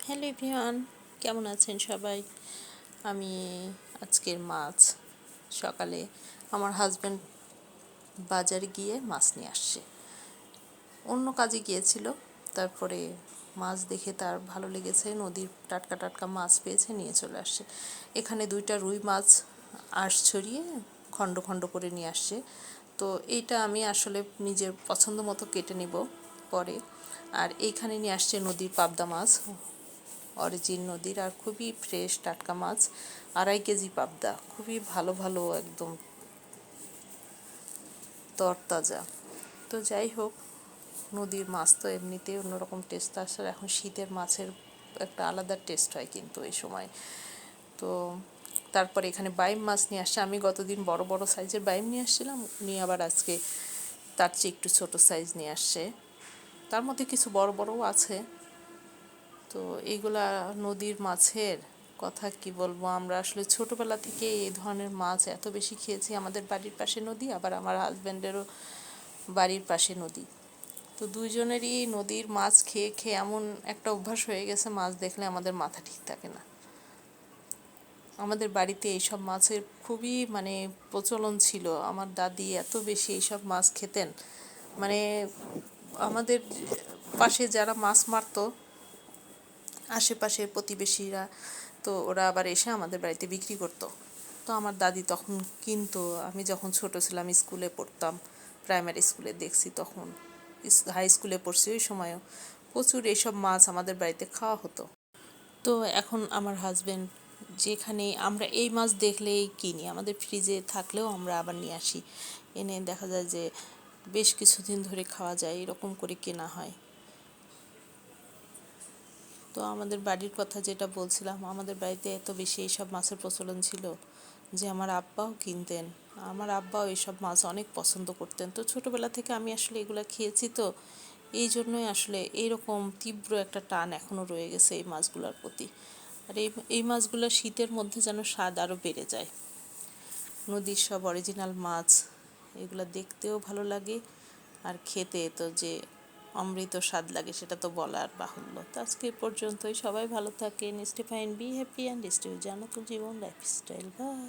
Hello everyone, কেমন আছেন সবাই? আমি আজকের মাছ সকালে আমার হাজব্যান্ড বাজারে গিয়ে মাছ নিয়ে আসছে। অন্য কাজে গিয়েছিল, তারপরে মাছ দেখে তার ভালো লেগেছে, নদীর টাটকা টাটকা মাছ পেয়েছে, নিয়ে চলে আসছে। এখানে 2টা রুই মাছ আঁশ ছড়িয়ে খণ্ড খণ্ড করে নিয়ে আসছে। তো এইটা আমি আসলে নিজের পছন্দ মতো কেটে নিব পরে। আর এইখানে নিয়ে আসছে নদীর পাবদা মাছ, অরিজিন নদীর, আর খুবই ফ্রেশ টাটকা মাছ, 2.5 কেজি পাবদা, খুবই ভালো ভালো একদম তরতাজা। তো যাই হোক, নদীর মাছ তো এমনিতেই অন্যরকম টেস্ট আসে, এখন শীতের মাছের একটা আলাদা টেস্ট হয় কিন্তু এই সময়। তো তারপরে এখানে বাইম মাছ নিয়ে আসছে। আমি গতদিন বড় বড় সাইজের বাইম নিয়ে আসছিলাম, উনি আবার আজকে তার চেয়ে একটু ছোট সাইজ নিয়ে আসছে। তার মধ্যে কিছু বড় বড়ও আছে। তো এইগুলা নদীর মাছের কথা কি বলবো, আমরা আসলে ছোটবেলা থেকে এই ধরনের মাছ এত বেশি খেয়েছি। আমাদের বাড়ির পাশে নদী, আবার আমার হাজব্যান্ডেরও বাড়ির পাশে নদী। তো দুইজনেরই নদীর মাছ খেয়ে খেয়ে এমন একটা অভ্যাস হয়ে গেছে, মাছ দেখলে আমাদের মাথা ঠিক থাকে না। আমাদের বাড়িতে এইসব মাছের খুবই প্রচলন ছিল। আমার দাদি এত বেশি এইসব মাছ খেতেন, মানে আমাদের পাশে যারা মাছ মারতো, আশেপাশের প্রতিবেশীরা, তো ওরা আবার এসে আমাদের বাড়িতে বিক্রি করতো। তো আমার দাদি তখন কিনতো। আমি যখন ছোট ছিলাম, স্কুলে পড়তাম, প্রাইমারি স্কুলে দেখছি, তখন হাই স্কুলে পড়ছি, ওই সময়ও প্রচুর এইসব মাছ আমাদের বাড়িতে খাওয়া হতো। তো এখন আমার হাজব্যান্ড, যেখানে আমরা এই মাছ দেখলেই কিনি, আমাদের ফ্রিজে থাকলেও আমরা আবার নিয়ে আসি, এনে দেখা যায় যে বেশ কিছুদিন ধরে খাওয়া যায়, এরকম করে কেনা হয়। তো আমাদের বাড়ির কথা যেটা বলছিলাম, আমাদের বাড়িতে এত বেশি এইসব মাছের প্রচলন ছিল যে আমার আব্বাও কিনতেন। আমার আব্বাও এইসব মাছ অনেক পছন্দ করতেন। তো ছোটোবেলা থেকে আমি আসলে এগুলো খেয়েছি, তো এই জন্যই আসলে এইরকম তীব্র একটা টান এখনও রয়ে গেছে এই মাছগুলোর প্রতি। আর এই মাছগুলো শীতের মধ্যে যেন স্বাদ আরও বেড়ে যায়। নদীর সব অরিজিনাল মাছ, এগুলো দেখতেও ভালো লাগে, আর খেতে তো যে অমৃত স্বাদ লাগে সেটা তো বলার বাহুল্য। তো আজকে পর্যন্তই, সবাই ভালো থাকেন, stay fine, be happy and stay Jannatul Jibon lifestyle. By.